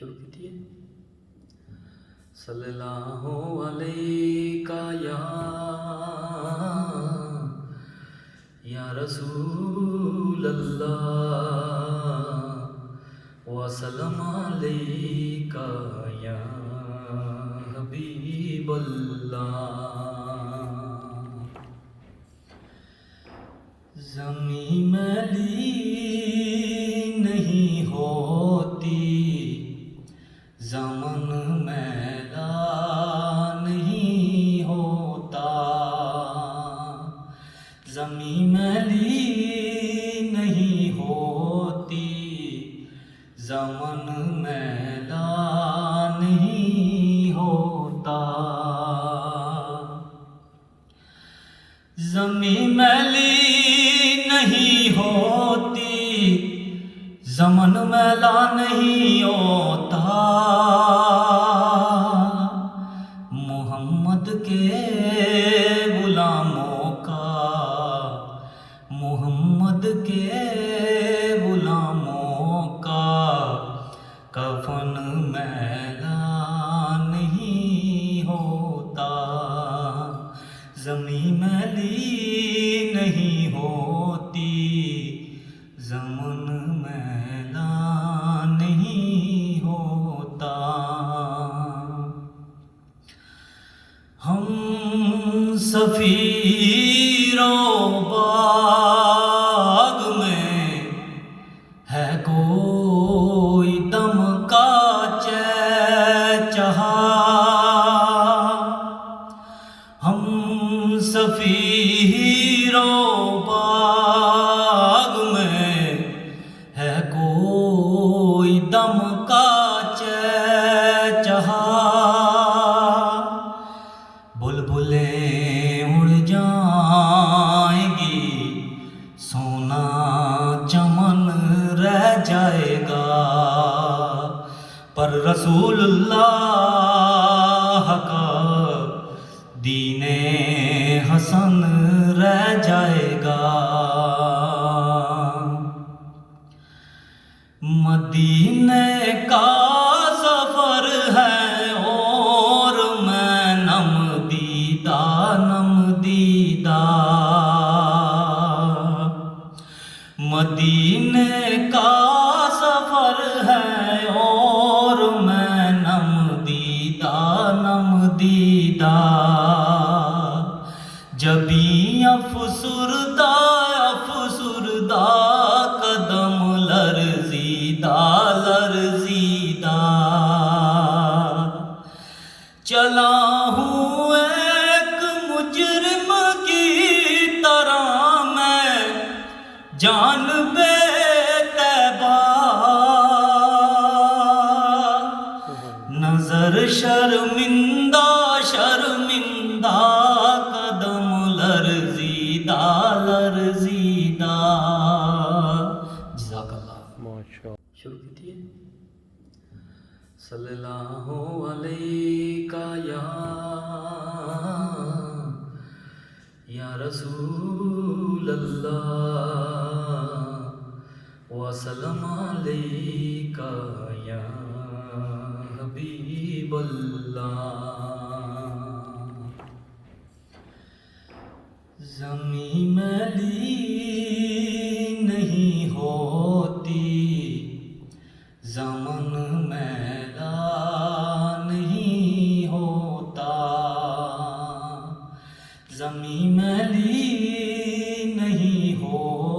شروع کیجیے. صلی اللہ علیہ یا رسول اللہ وسلم علیک یا حبیب اللہ. زمین میلی نہیں ہوتی، زمن میلا نہیں ہوتا. زمین میلی نہیں ہوتی، زمن میلا نہیں ہوتا. زمین میلی نہیں ہوتی، زمن میلا نہیں ہوتا. محمد کے غلاموں کا، محمد کے غلاموں کا کفن میلا نہیں ہوتا. زمین میلی نہیں ہوتی، زمن میلا نہیں ہوتا. ہم سفیروں باغ میں ہے کوئی دم کا چہچہا. ہم سفیروں باغ میں ہے کوئی دم کا چہچہا. بلبلیں اڑ جائیں گی، سونا چمن رہ جائے گا، پر رسول اللہ کا دین حسن رہ جائے گا. مدینے کا سفر ہے اور میں نم دیدہ. مدینے کا سفر ہے اور میں نم دیدہ. جبھی افسردہ قدم لرزیدہ. چلا ہوں ایک مجرم کی طرح میں جانب طیبہ. نظر شرمندہ قدم لرزیدہ. جزاک اللہ. شروع کیجیے. صلی اللہ علیہ یا رسول اللہ وسلم علیک یا حبیب اللہ. زمین میلی نہیں ہوتی، زمن میلا نہیں ہوتا. زمین میلی نہیں ہوتی.